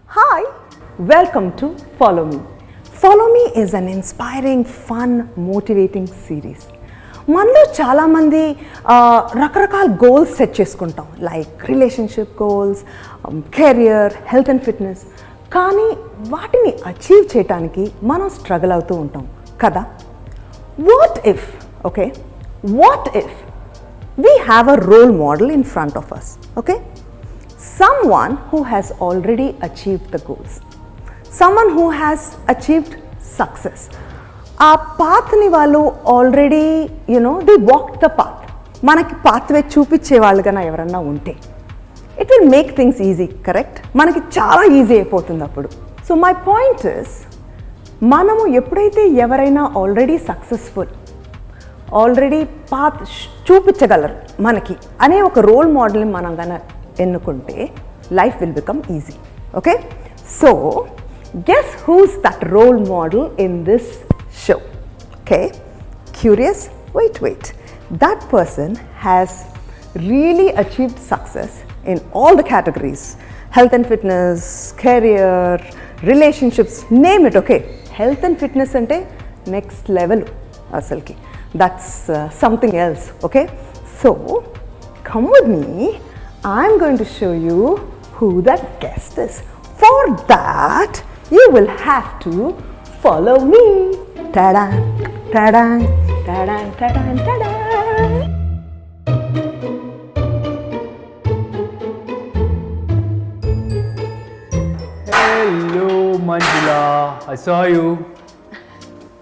Hi, welcome to Follow Me. Follow Me is an inspiring, fun, motivating series. మనలో చాలామంది రకరకాల goals set చేసుకుంటాం, like relationship goals, career, health and fitness. కానీ వాటిని achieve చేయడానికి మనం స్ట్రగుల్ అవుతూ ఉంటాం కదా. What if we have a role model in front of us, okay? Someone who has already achieved the goals, someone who has achieved success. ఆ పాత్ని వాళ్ళు already they walked the path. మనకి pathway చూపించే వాళ్ళుగా ఎవరన్నా ఉంటే it will make things easy, correct? మనకి చాలా ఈజీ అయిపోతుంది అప్పుడు. సో మై పాయింట్ ఇస్, మనము ఎప్పుడైతే ఎవరైనా ఆల్రెడీ సక్సెస్ఫుల్, ఆల్రెడీ పాత్ చూపించగలరు మనకి అనే ఒక రోల్ మోడల్ని మనం కనుక ఎన్నుకుంటే life will become easy. Okay, so guess who's that role model in this show? Okay, curious? Wait. That person has really achieved success in all the categories: health and fitness, career, relationships, name it. Okay, health and fitness ante next level asalki. That's something else. Okay, so come with me. I'm going to show you who that guest is. For that, you will have to follow me. Ta-da, ta-da, ta-da, ta-da, ta-da. Hello, Manjula. I saw you.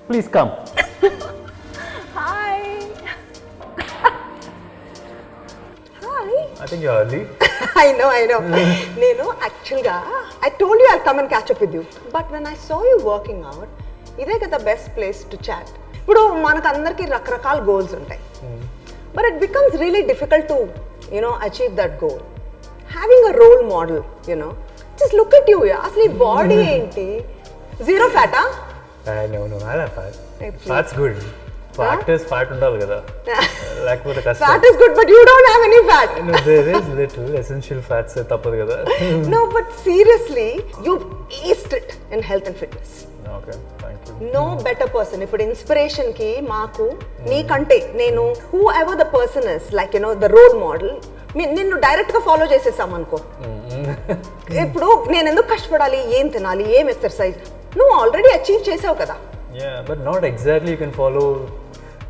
Please come. Hi. Hi. I think you're early. I know. Nenu, actually, I told you I'll come and catch up with you. But when I saw you working out, ఇదే కదా best place to chat. ఇప్పుడు మనకందరికీ రకరకాల goals ఉంటాయి, but it becomes really difficult to achieve that goal. Having a role model, just look at you. అసలు ఈ body ఏంటి? Zero ఫ్యాటా? Fat's good. ఫ్యాట్ ఉండాలి కదా, లేకపోతే కష్టం. Fat is good, but you don't have any fat. There is little essential fats, తప్పదు కదా. No, but seriously you aced it in health and fitness. Okay, thank you. No better person. ఇప్పుడు inspiration కి మాకు నీకంటే నేను whoever the person is like the role model. నిన్ను direct గా follow చేసేసాం అనుకో, ఇప్పుడు నేను ఎందుకు కష్టపడాలి, ఏం తినాలి, ఏం ఎక్సర్సైజ్, నువ్వు ఆల్రెడీ అచీవ్ చేసావు కదా. Yeah, but not exactly you can follow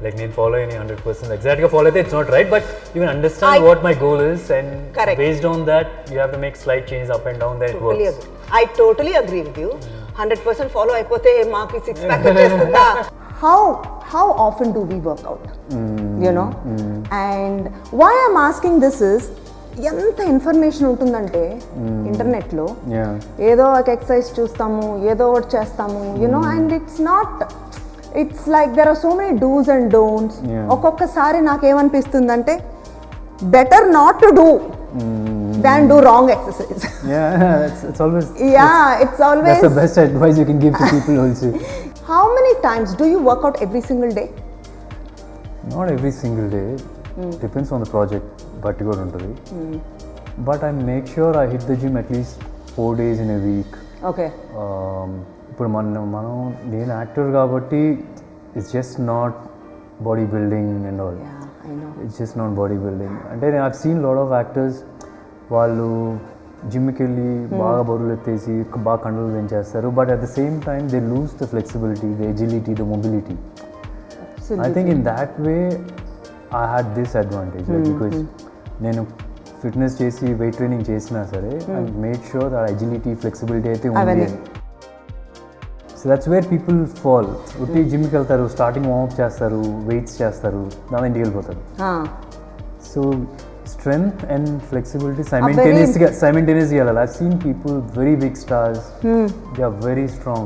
like నేను follow any 100% exactly గా follow అయితే it's not right, but you can understand what my goal is, and correct. Based on that you have to make slight changes up and down, then it works. I totally agree with you. 100% follow అయిపోతే మాకు 6 pack వచ్చేస్తుందా? How often do we work out? And why I'm asking this is, ఎంత information ఉంటుందంటే ఇంటర్నెట్లో, ఏదో ఒక exercise చూస్తాము, ఏదో ఒకటి చేస్తాము, and it's like there are so many dos and don'ts. ఒక్కొక్కసారి నాకేమనిపిస్తుందంటే better not to do than do wrong exercise. It's always that's the best advice you can give to people also. How many times do you work out every single day? Not every single day. Depends on the project, particular untadi. But I make sure I hit the gym at least 4 days in a week. Okay. ఇప్పుడు మనం నేను actor కాబట్టి it's just not bodybuilding and all. I know. It's just not bodybuilding. అంటే I've seen lot of actors, వాళ్ళు జిమ్కి వెళ్ళి బాగా బరువులు ఎత్తేసి బాగా కండలు పెంచేస్తారు, but at the same time they lose the flexibility, the agility, the mobility. I think in that way I had this advantage, because నేను ఫిట్నెస్ చేసి వెయిట్ ట్రైనింగ్ చేసినా సరే I made sure that agility, flexibility అయితే ఉంది. So that's where people fall. ఉట్టి జిమ్కి వెళ్తారు, starting warm up చేస్తారు, వెయిట్స్ చేస్తారు, దాని ఇంటికి వెళ్ళిపోతారు. So strength and flexibility simultaneously వెళ్ళాలి. I've seen people, very big stars, they are very strong,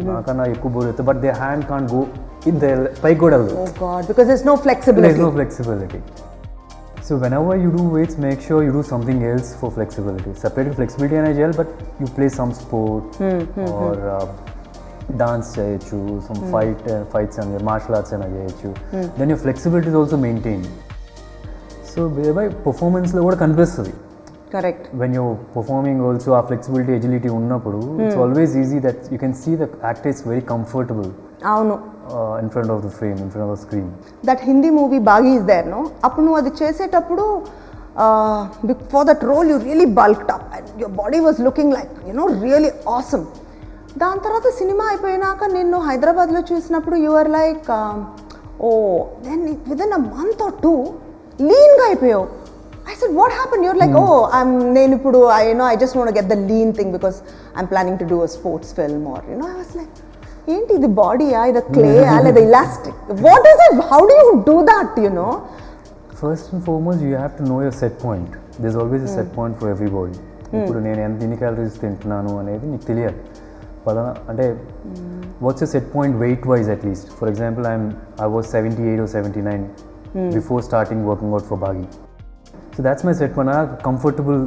నాకన్నా ఎక్కువ బోర్ అవుతుంది, but their hand can't go in the పైకి కూడా వెళ్ళదు. Oh God, because there's no flexibility. So whenever you do weights, make sure you do something else for flexibility. Separate flexibility and gel, but you play some sport or dance చేయొచ్చు, some fights and martial arts అయినా చేయొచ్చు. Then your flexibility is also maintained. So by పర్ఫార్మెన్స్లో కూడా కనిపిస్తుంది. Correct. When you're performing also our flexibility, agility ఉన్నప్పుడు it's always easy that you can see the actor is very comfortable అవును. in front of the frame, in front of the screen. That Hindi movie Baaghi is there no, అప్పుడు నువ్వు అది చేసేటప్పుడు for that role you really bulked up and your body was looking like really awesome. దాని తర్వాత సినిమా అయిపోయినాక నిన్ను హైదరాబాద్లో చూసినప్పుడు you are like oh then within a month or 2 లీన్గా అయిపోయావు. I said, what happened? You're like, oh, నేను ఇప్పుడు I just want to get the lean thing because I'm planning to do a sports film or I was like, ఏంటి ఇది బాడీయా, ఇది clay లేదా elastic, what is it, how do you do that? First and foremost, you have to know your set point. There's always a set point for everybody. ఇప్పుడు నేను ఎన్ని calories తింటున్నాను అనేది నీకు తెలియాలి. పలానా అంటే watts your set point weight wise at least. For example, I was 78 or 79 before starting working out for Bagi. So that's my set point. I'm comfortable.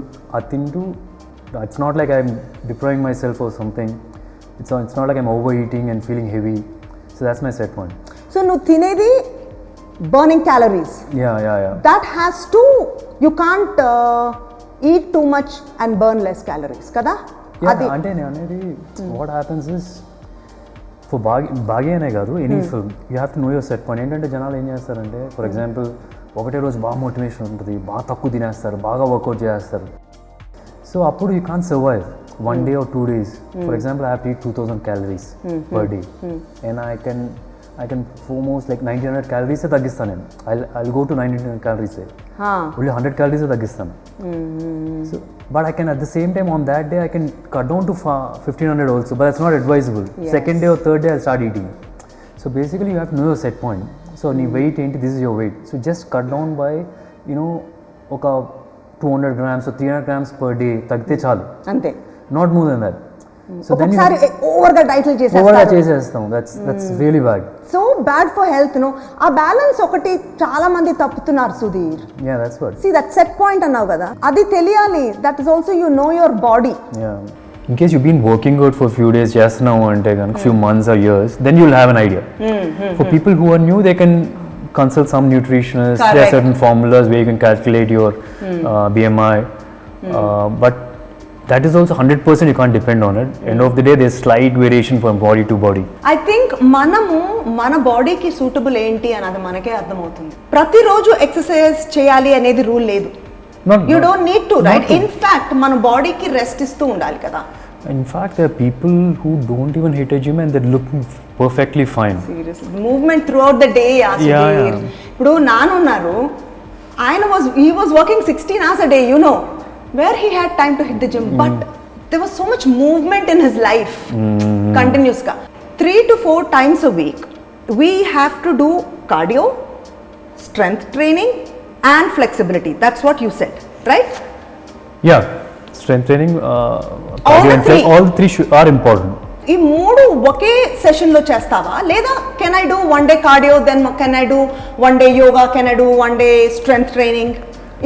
It's not like I'm depriving myself or something. It's not like I'm overeating and feeling heavy. So that's my set point. So nu tinedi burning calories. Yeah. That has to, you can't eat too much and burn less calories, kada? Yeah, ante ne anedi what happens is for Bagi ane kaadu any film, you have to know your set point. Entante janalu em chestarante, for example, ఒకటే రోజు బాగా motivation ఉంటుంది, బాగా తక్కువ తినేస్తారు, బాగా work out చేస్తారు. So అప్పుడు you can't survive 1 day or 2 days. For example, I have to eat 2000 calories per day and I can almost like 1900 calories తగ్గిస్తాను నేను. I'll go to 1900 calories only 100 calories తగ్గిస్తాను. So but I can at the same time on that day I can cut down to 1500 also, but that's not advisable. Second day or third day I'll start eating. So basically you have to know your set point. So నీ weight ఏంటి, this is your weight. So just cut down by ఒక 200 grams or 300 grams per day తగ్గితే చాలు, అంతే, not more than that. So then ఓవర్గా డైట్లు చేసేస్తాం. That's really bad, so bad for health. ఆ బ్యాలెన్స్ ఒకటి చాలా మంది తప్పుతున్నారు Sudheer. Yeah that's what. See that set point అన్నావు కదా, అది తెలియాలి. That is also you know your body. Yeah in case you've been working out for a few days just now and few months or years, then you'll have an idea. For people who are new, they can consult some nutritionists. Correct. There are certain formulas where you can calculate your BMI, but that is also 100% you can't depend on it. End of the day, there's slight variation from body to body. I think మనము మన బాడీకి suitable ఏంటి అన్నది మనకే అర్థమవుతుంది. ప్రతిరోజు exercise చేయాలి అనేది రూల్ లేదు. You don't need to, right? In fact, మన బాడీకి రెస్ట్ ఇస్తూ ఉండాలి కదా. In fact, there are people who don't even hit a gym and they're looking perfectly fine. Seriously, movement throughout the day. Yeah. ఇప్పుడు నానున్నారు, he was working 16 hours a day, where he had time to hit the gym, but there was so much movement in his life, continuous ka 3 to 4 times a week. We have to do cardio, strength training and flexibility. That's what you said, right? Yeah, strength training, cardio and all the three are important. ఈ మూడు ఒకే session లో చేస్తావా, లేదా can I do 1 day cardio, then can I do 1 day yoga, can I do 1 day strength training?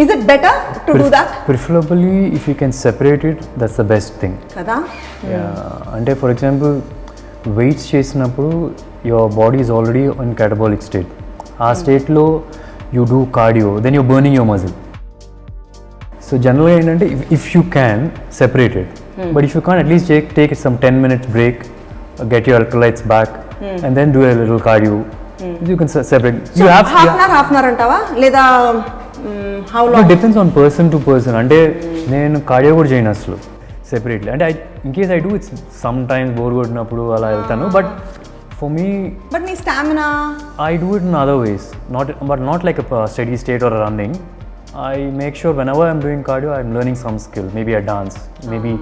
Is it better to do that? Preferably if you can separate it, that's the best thing kada. Yeah, అంటే for example weights చేసినప్పుడు your body is already in catabolic state. ఆ state లో you do cardio, then you're burning your muscle. So generally ఏంటంటే if you can separate it, but if you can't, at least take some 10 minutes break, get your electrolytes back, and then do a little cardio. You can separate. So you have half an hour antava లేదా how long? It depends on person to person. అంటే నేను cardio కూడా చేయను అసలు separately. అంటే in case I do, it's sometimes bore కొట్టినప్పుడు అలా వెళ్తాను, but for me, but nee stamina, I do it in other ways, not like a steady state or running. I make sure whenever I'm doing cardio, I'm learning some skill, maybe a dance, maybe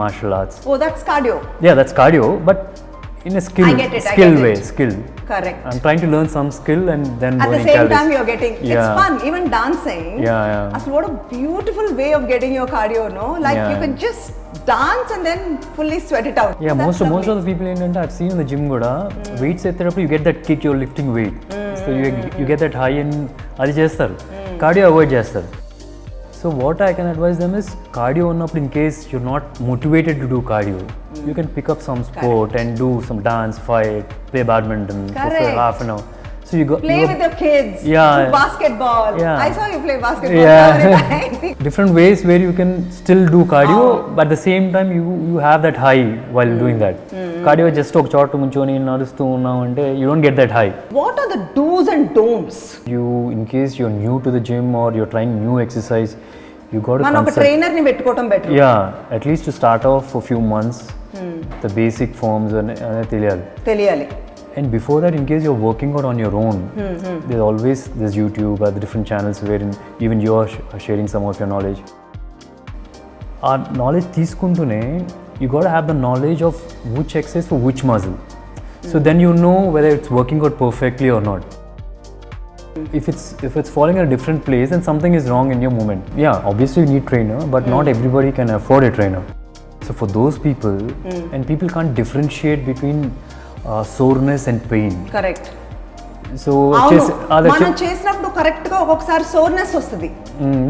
martial arts. Oh, that's cardio. Yeah, that's cardio, but in a skill way. Correct. I'm trying to learn some skill and then at the same time you're getting, it's fun, even dancing. Yeah. What a beautiful way of getting your cardio, no? Like you can just dance and then fully sweat it out. Yeah, most of the people ఏంటంటే I've seen in the gym కూడా weights ఎత్తేటప్పుడు you get that kick, you're lifting weight, so you get that high and అది చేస్తారు, cardio avoid చేస్తారు. So what I can advise them is cardio ఉన్నప్పుడు, in case you're not motivated to do cardio, you can pick up some sport and do some dance, fight, play badminton for half an hour. So you got Play with your kids. Yeah. Do basketball. Yeah. I saw you play basketball. Yeah. So many times. different ways where you can still do cardio, but at the same time you have that high while doing that. Cardio just ఒక చోట నుంచొని నడుస్తూ ఉన్నావు అంటే you don't get that high. What are the do's and don'ts? You, in case you're new to the gym or you're trying new exercise, you got to మనం ఒక trainer ని పెట్టుకోవడం better. Yeah, at least to start off for few months, the basic forms అనేది తెలియాలి. And before that, in case you're working out on your own, there's YouTube or the different channels wherein even you're sharing some of your knowledge. Our knowledge తీసుకుంటూనే you got to have the knowledge of which exercise for which muscle. So then you know whether it's working out perfectly or not. If it's falling in a different place, then something is wrong in your movement. Yeah, obviously you need trainer, but not everybody can afford a trainer. So for those people, and people can't differentiate between soreness and pain. Correct. So మనం చేసినప్పుడు correct గా ఒక్కొక్కసారి soreness వస్తుంది.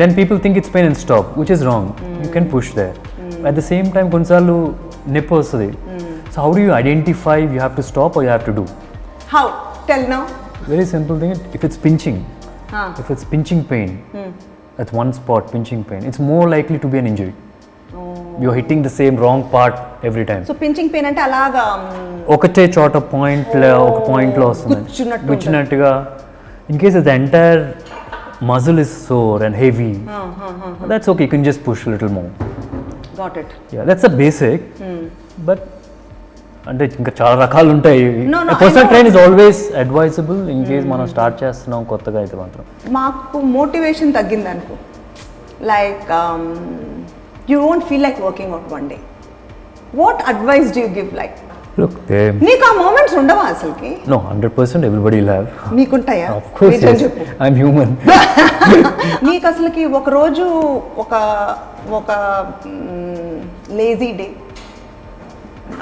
Then people think it's pain and stop, which is wrong. You can push there. At the same time, కొన్నిసార్లు నొప్పి వస్తుంది. So how do you identify you have to stop or you have to do? How? Tell now. Very simple thing. If it's pinching, if it's pinching pain, that's one spot pinching pain. It's more likely to be an injury. You're hitting the same wrong part every time. So pinching pain అంటే అలాగా ఒకటే చోట ఒక point లో వస్తుంది గుచ్చినట్టుగా. In case the entire muscle is sore and heavy, that's okay, you can just push a little more. Got it. Yeah, that's a basic. But అంటే ఇంకా చాలా రకాలు ఉంటాయి. Personal train is always advisable in case మనం start చేస్తున్నాం కొత్తగా అయితే మాత్రం. మాకు మోటివేషన్ తగ్గింది అనుకో, like you won't feel like working out one day. What advice do you give? Like, look, నీకు ఆ మూమెంట్స్ ఉండవా అసలుకి? No, 100% everybody will have. నీకుంటాయా? Of course, yes. I'm human. నీకు అసలుకి ఒక రోజు ఒక lazy day,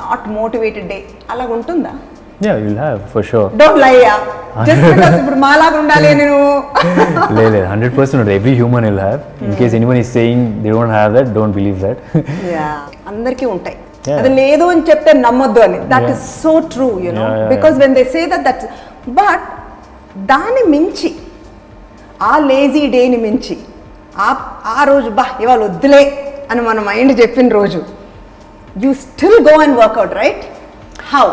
not motivated day అలాగ ఉంటుందా? Yeah, you'll have for sure. Don't lie, yeah. Just because ఇప్పుడు మాలాగా ఉండాలి నేను. లేదు 100% every human will have. In case anyone is saying they don't have that, don't believe that. Yeah, అందరికీ ఉంటాయి. అది లేదు అని చెప్తే నమ్మొద్దు అని. That is so true, you know. Because when they say that, that's but దాని మించి ఆ లేజీ డేని మించి ఆ రోజు ఇవాళ వద్దులే అని మన మైండ్ చెప్పిన రోజు you still go and work out, right? How?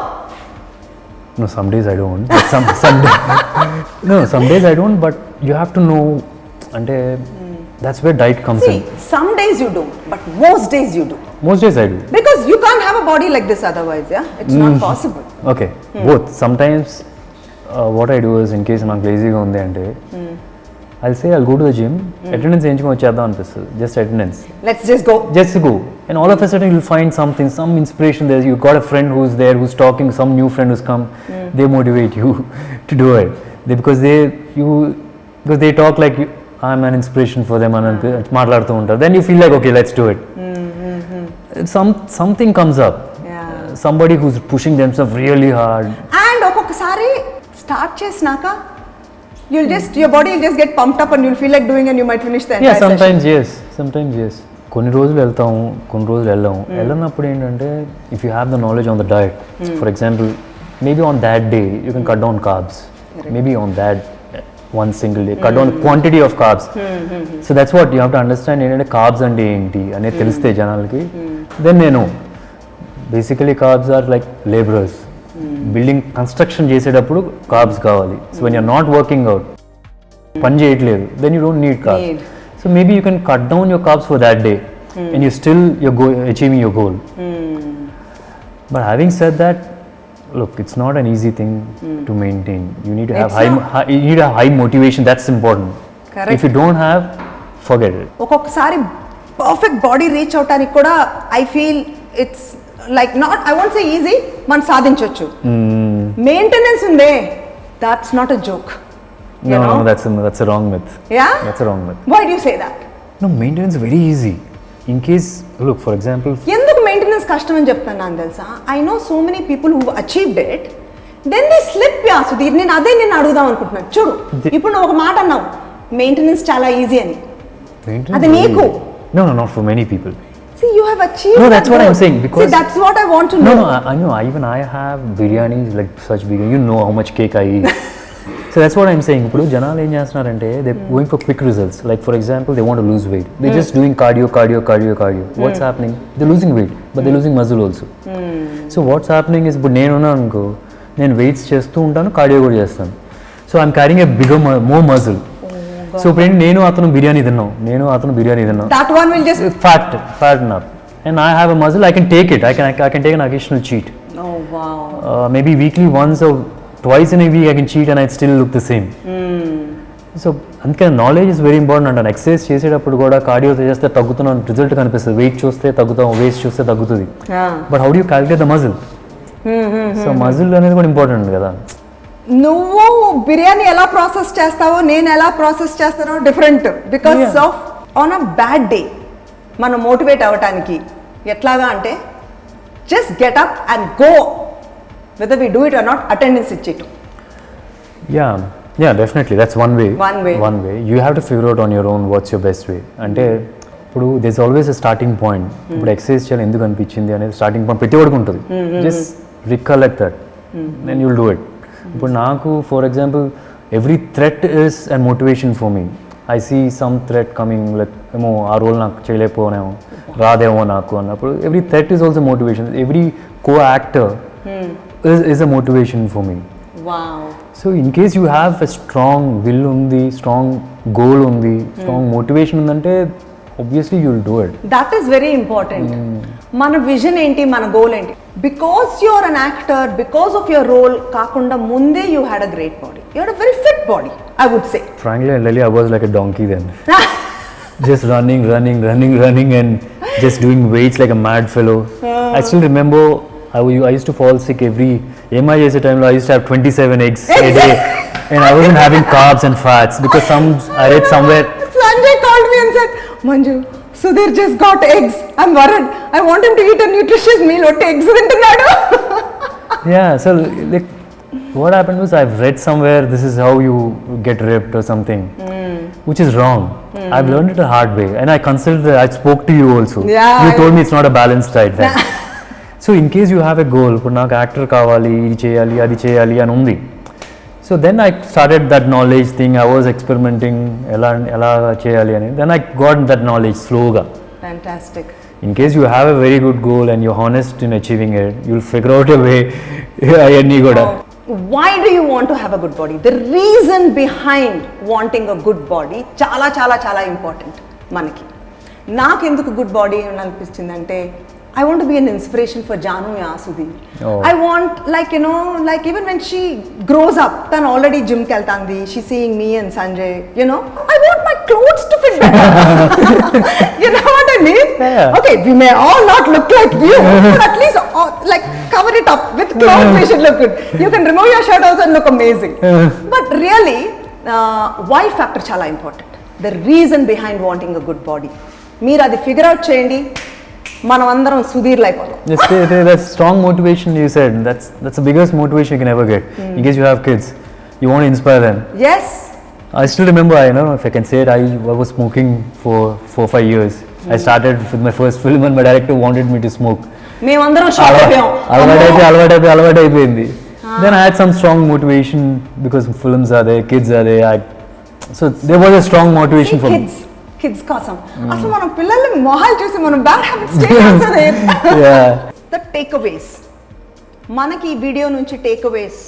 No, some days I don't. But some days I don't. But you have to know, and that's where diet comes in. Some days you do, but most days you do. Most days I do. Because you can't have a body like this otherwise, yeah? It's not possible. Okay, both. Sometimes what I do is, in case I'm lazy undi ante, I'll say I'll go to the gym, attendance చేయించుకొని వచ్చేద్దాం అనిపిస్తుంది. Just attendance. Let's just go. Just go. And all of a sudden you'll find something, some inspiration there. You've got a friend who's there, who's talking, some new friend who's come. They motivate you to do it. Because they talk like I'm an inspiration for them and మాట్లాడుతూ ఉంటారు. Then you feel like, okay, let's do it. Something comes up. Somebody who's pushing themselves really hard. And ఒక్కొక్కసారి start చేసినాక your body will just get pumped up and you'll feel like doing and you might finish the entire session. Sometimes yes. కొన్ని రోజులు వెళ్తాము, కొన్ని రోజులు వెళ్ళినప్పుడు ఏంటంటే if you have the knowledge on the diet, for example, maybe on that day you can cut down carbs. Maybe on that one single day cut down the quantity of carbs. So that's what you have to understand, ఏంటంటే carbs అంటే ఏంటి అనేది తెలిస్తే జనాలకి. Then they know. Basically carbs are like laborers. Building construction చేసేటప్పుడు carbs కావాలి. So when you're not working out, పని చేయట్లేదు, then you don't need carbs. So maybe you can cut down your carbs for that day and you still achieving your goal. But having said that, look, it's not an easy thing to maintain. You need to have high motivation. That's important. Correct. If you don't have, forget it. ఒక్కొక్కసారి perfect body reach అవటానికి కూడా I feel it's like not, I won't say easy, man sadinchochu. Maintenance unde, that's not a joke. No, that's a wrong myth. Yeah? That's a wrong myth. Why do you say that? No, maintenance is very easy. In case, look, for example, enduku maintenance kashtam ani cheptanu nanu telusa. I know so many people who achieved it, then they slip. Yeah, Sudheer, nenu adugudam anukuntunna. Chudu, ippudu oka maata annavu, maintenance chaala easy ani. Adi neeku. No, not for many people. See, you have achieved. No, that's what I'm saying. Because see, that's what I want to know. No, I know. Even I have biryanis like such big. You know how much cake I eat. So that's what I'm saying. ఇప్పుడు జనాలు ఏం చేస్తున్నారంటే they going for quick results. Like for example they want to lose weight, they just doing cardio. What's happening, they losing weight but they losing muscle also. So what's happening is, ఇప్పుడు నేనున్నాను అనుకో, నేను weights చేస్తూ ఉంటాను, cardio కూడా చేస్తాను. So I'm carrying a bigger more muscle. So ఇప్పుడు నేను అతను బిర్యానీ తిన్నాం, that one will just fat enough, and I have a muscle, I can take it, I can take an occasional cheat. Oh wow. Maybe weekly once or twice in a week I can cheat and I'd still look the same. So అందుకే knowledge is very important అంటాను. Exercise చేసేటప్పుడు కూడా cardio చేస్తే తగ్గుతున్నాను, result కనిపిస్తుంది. Wait చూస్తే తగ్గుతాం, waste చూస్తే తగ్గుతుంది. But how do you calculate the muscle? So muscle అనేది కూడా ఇంపార్టెంట్ కదా. నువ్వు బిర్యానీ ఎలా ప్రాసెస్ చేస్తావో నేను ఎలా ప్రాసెస్ చేస్తానో different. Because of on a bad day మనం మోటివేట్ అవ్వటానికి ఎట్లాగా అంటే just get up and go, whether we do it or not, attendance ఇచ్చేటు. Yeah, definitely. That's one way. You have to figure out on your own what's your best way. అంటే ఇప్పుడు there's always a starting point. ఇప్పుడు exercise చేయాలి ఎందుకు అనిపించింది అనేది starting point ప్రతి ఒక్కడికి ఉంటుంది. Just recollect that, then you'll do it. ఇప్పుడు నాకు for example every threat is and motivation for me. I see some threat coming, like ఏమో ఆ రోల్ నాకు చేయలేకపోనేమో, రాదేమో నాకు అన్నప్పుడు every threat is also motivation. Every co actor is a motivation for me. Wow. So in case you have a strong will undi, strong goal undi, strong motivation undante, obviously you will do it. That is very important. Mana vision enti, mana goal enti. Because you are an actor, because of your role kaakunda munde you had a great body. You had a very fit body, I would say. Frankly, Lily, I was like a donkey then. Just running and just doing weights like a mad fellow. I still remember I used to fall sick every MIS time. I used to have 27 eggs a day, and I wasn't having carbs and fats because I read somewhere. Sanjay called me and said, Manju, Sudheer just got eggs. I'm worried. I want him to eat a nutritious meal. What eggs tintunadu? Yeah, so like what happened was I've read somewhere this is how you get ripped or something, which is wrong. I've learned it a hard way, and I spoke to you also. Yeah, you told me it's not a balanced diet then. So in case you have a goal, ఇప్పుడు నాకు actor కావాలి, ఇది చేయాలి అది చేయాలి అని ఉంది. So then I started that knowledge thing. I was experimenting ఎలా చేయాలి అని. Then I got that knowledge స్లోగా. Fantastic. In case you have a very good goal and you honest in achieving it, you will figure out a way అవన్నీ కూడా. Why do you want to have a good body? The reason behind wanting a good body చాలా చాలా చాలా important మనకి. నాకెందుకు good body అనిపించిందంటే I want to be an inspiration for Janu Sudheer. I want, like even when she grows up, then already gym keltandi, she's seeing me and Sanjay, I want my clothes to fit better. You know what I mean? Yeah. Okay, we may all not look like you, but at least like cover it up with clothes. We should look good. You can remove your shirt also and look amazing. But really, why factor chala important. The reason behind wanting a good body. Meer adi figure out cheyandi. మనం అందరం సుధీర్ అయిపోతాం. That's strong motivation you said. That's the biggest motivation you can ever get. In case you have kids, you want to inspire them. Yes. I still remember, I don't know if I can say it, I was smoking for 4-5 years. I started with my first film and my director wanted me to smoke. మేమందరం shock అయిపోయాం. అలవాటు అయిపోయింది. Then I had some strong motivation because films are there, kids are there. So there was a strong motivation for me. Kids కోసం అసలు మనం పిల్లల్ని మొహాలు చూసి మనం bad habits the takeaways. మనకి ఈ వీడియో నుంచి టేక్ అవేస్,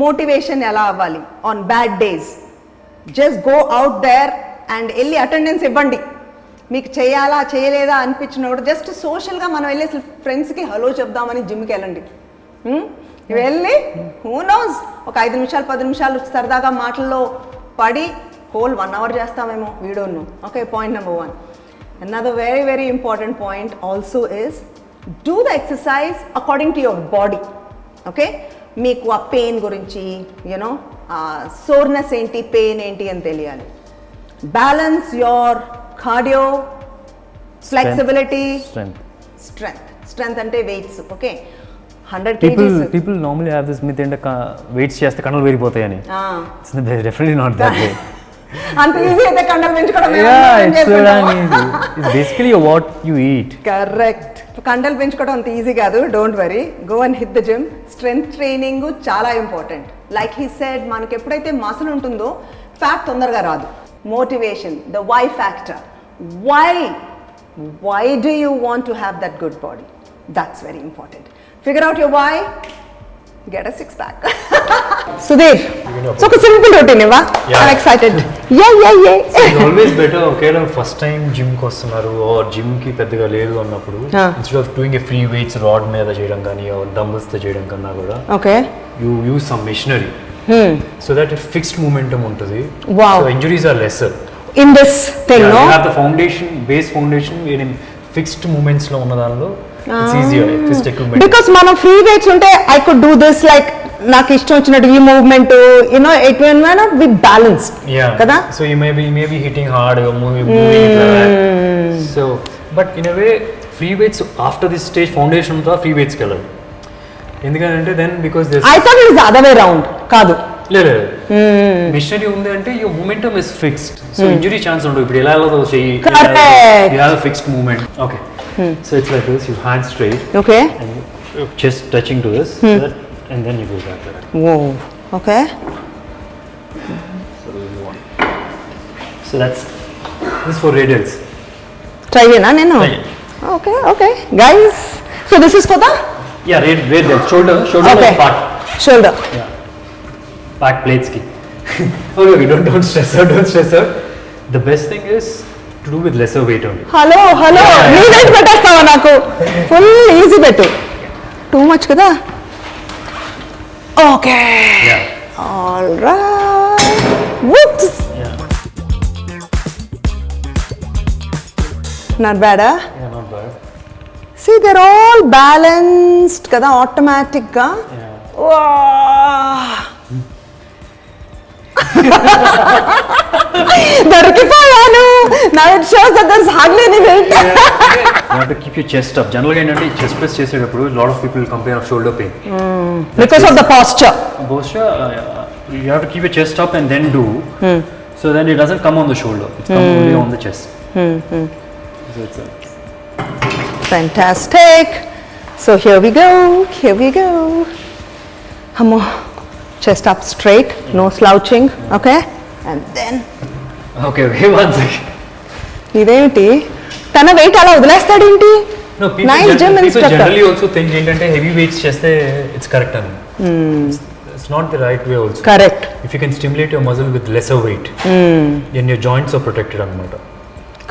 మోటివేషన్ ఎలా అవ్వాలి on bad days. Just go out there and వెళ్ళి అటెండెన్స్ ఇవ్వండి. మీకు చేయాలా చేయలేదా అనిపించినప్పుడు జస్ట్ సోషల్గా మనం వెళ్ళి అసలు ఫ్రెండ్స్కి హలో చెప్దామని జిమ్కి వెళ్ళండి. వెళ్ళి హూ నోస్ ఒక 5 నిమిషాలు 10 నిమిషాలు సరదాగా మాటల్లో పడి whole 1 hour చేస్తామేమో వీడియోను. Okay, point number 1. Another very very important point also is do the exercise according to your body. Okay, మీకు ఆ పెయిన్ గురించి సోర్నెస్ ఏంటి, పెయిన్ ఏంటి అని తెలియాలి. Balance your cardio, flexibility, strength అంటే weights. Okay, 100 kgs. People normally have this myth and weights చేస్తే కండలు పెరిగిపోతాయని. It's definitely not that way. అంత ఈజీ అయితే కండలు పెంచుకోవడం. It's basically what you eat. Correct. కండలు పెంచుకోవడం అంత ఈజీ కాదు, don't worry, go and hit the gym. Strength training చాలా ఇంపార్టెంట్. లైక్ హీ సెడ్, మనకి ఎప్పుడైతే మసిల్ ఉంటుందో ఫ్యాట్ తొందరగా రాదు. Motivation, the why factor. Why do you want to have that good body? That's very important. Figure out your why, get a six pack. Sudheer, so a simple routine iva. I'm excited. Yeah. It's always better ఒకవేళ first time gym కి వస్తున్నారు or gym కి పెద్దగా లేదు అన్నప్పుడు instead of doing a free weights rod మీద చేయడం కానీ ఆర్ డంబల్స్ తో చేయడం కన్నా కూడా okay you use some machinery so that it fixed momentum ఉంటుంది. Wow. So injuries are lesser in this thing. No, you have the foundation, base foundation in fixed movements లో ఉన్న దానిలో it's easier, fixed equipment. Because మనం free weights ఉంటే I could do this like నాకు ఇష్టం వచ్చినట్టు ఈ movement, you know, it may not be balanced. Yeah. కదా? So you may be hitting hard or moving like that. So but in a way free weights after this stage foundation తో free weights కి వెళ్ళాలి. ఎందుకంటే then because there's I thought it is the other way round. కాదు. లేదు machinery ఉంది అంటే your momentum is fixed, so injury chance ఉండదు. ఇప్పుడు ఎలా చెయ్యి, you have a fixed movement. Okay. So it's like this, your hands straight. Okay. And your chest touching to this, that, and then you go back to that. Whoa. Okay. So we move on. So that's this for radials. Try it, no? Try it. Okay. Guys, so this is for the? Yeah, radial. Shoulder Okay. part. Shoulder. Yeah. Back plates ki. Okay, don't stress out. The best thing is to do with lesser weight only. Hello నీ wait పెట్టేస్తావా నాకు? Full easy పెట్టు. Too much కదా? Okay. All right. Whoops. Not bad, huh? Yeah, not bad. See, they're all balanced కదా, automatic గా. దొరికిపోయాను. Now it shows that there's hardly any weight. You have to keep your chest up. Generally ఏంటంటే chest press చేసేటప్పుడు lot of people complain of shoulder pain. Because of the posture. You have to keep your chest up and then do. So then it doesn't come on the shoulder. It's come only on the chest. So it's Fantastic. So here we go. Come on. Chest up straight, no slouching. Okay. And then okay, one second. ఇదేంటి తన wait అలా వదిలేస్తాడేంటి? No, people generally also think ఏంటంటే heavy weights చేస్తే it's correct అని. It's not the right way also. Correct. If you can stimulate your muscle with lesser weight, then your joints are protected అన్నమాట.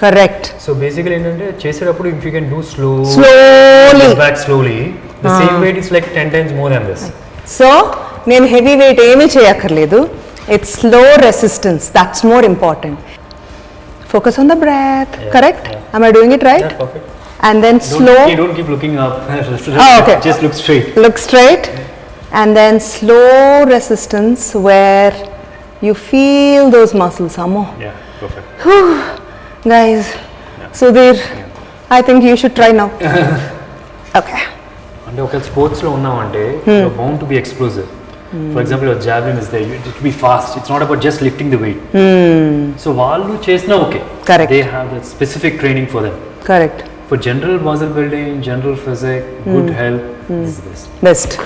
Correct. So basically ఏంటంటే చేసేటప్పుడు if you can do slowly back slowly, the same weight is like 10 times more than this. So నేను heavy weight ఏమీ చేయక్కర్లేదు. It's slow resistance, that's more important. Focus on the breath. Correct? Am I doing it right? Yeah, perfect. And then slow. Don't keep looking up. Okay. Just look straight. Look straight. And then slow resistance where you feel those muscles. Amo. Yeah, perfect. Guys, Sudheer, I think you should try now. Okay. అంటే ఒక sports లో ఉన్నామంటే you're bound to be explosive. For example, your javelin is there, it will be fast. It's not about just lifting the weight. So వాళ్ళు చేసినా okay. Correct. They have that specific training for them. Correct. For general muscle building, general physique, good health, this is best. Best.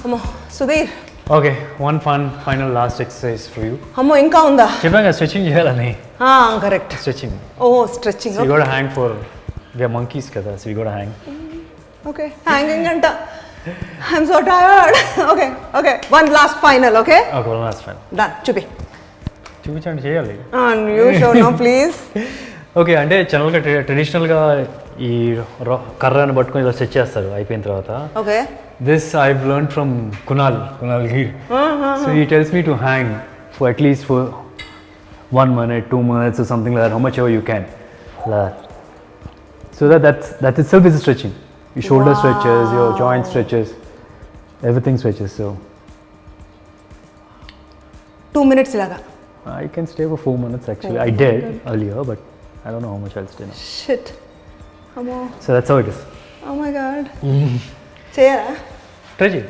అమ్మో Sudheer. Okay, one fun final last exercise for you. అమ్మో ఇంకా ఉందా? చెప్పాను కదా stretching చేయాలని. Correct. Stretching. Stretching. So you got to hang for, we are monkeys కదా, so you got to hang. Okay, hanging అంట. I'm so tired. Okay. One last final, okay? Okay, one last final. Done. చూపించండి చేయాలి. You show no please. Okay, అంటే జనరల్గా ట్రెడిషనల్గా ఈ కర్రను పట్టుకొని ఇలా సెట్ చేస్తారు అయిపోయిన తర్వాత. Okay. This I've learn from Kunal Gir. So he tells me to hang for at least for 1 minute, 2 minutes or something like that, how much ever you can. Like that. So that itself is stretching. Your shoulder stretches, your joint stretches, everything stretches. So 2 minutes laga. I can stay for 4 minutes actually. I did earlier, but I don't know how much I'll stay now. Shit. Ammo. So that's how it is. Oh my god. Cheyara. Stretching.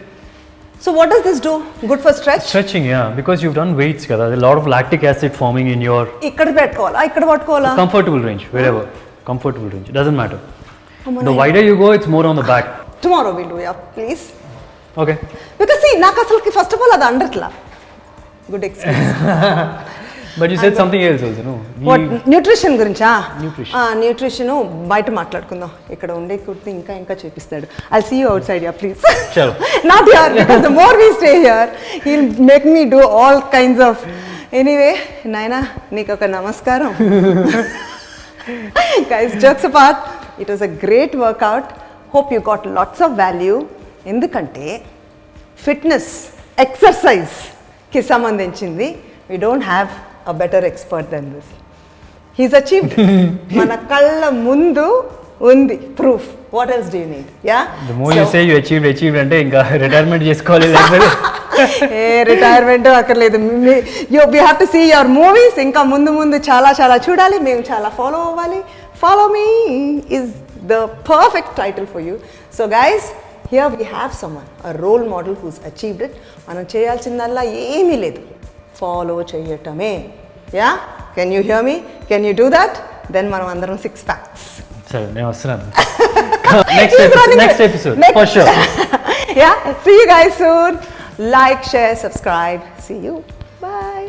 So what does this do? Good for stretch? Stretching, yeah, because you've done weights kada. There's a lot of lactic acid forming in your ఇక్కడ పెట్టుకోవాలా ఇక్కడ పట్టుకోవాలా comfortable range, wherever. Comfortable range. It doesn't matter. అమ్మో, The wider you go, it's more on the back. tomorrow we'll do yeah please Okay. because see నాకు అసలుకి first of all అది అండట్లా good experience But you said something else also, no? Nutrition గురించా Nutrition. Nutrition బయట మాట్లాడుకుందాం ఇక్కడ ఉండే కుర్తి ఇంకా ఇంకా చేపిస్తాడు I see you outside yeah please Chalo. Not here because the more we stay here he'll make me do all kinds of anyway నాయనా నీకు ఒక నమస్కారం guys jokes apart it was a great workout hope you got lots of value ఎందుకంటే fitness ఎక్సర్సైజ్కి సంబంధించింది we don't have a better expert than this. He's achieved it. మన కళ్ళ ముందు ఉంది proof. What else do you need? Yeah? The more you say you achieved అంటే ఇంకా retirement చేసుకోవాలి లేకపోతే రిటైర్మెంట్ అక్కర్లేదు we have to see your movies ఇంకా ముందు ముందు చాలా చాలా చూడాలి మేము చాలా ఫాలో అవ్వాలి follow me is the perfect title for you. So guys, here we have someone, a role model who's achieved it. మనం చేయాల్సిందల్లా ఏమీ లేదు ఫాలో చేయటమే yeah can you hear me can you do that then మనం అందరం 6 packs సరే నేను వస్తున్నాను next episode for sure yeah see you guys soon like share subscribe see you by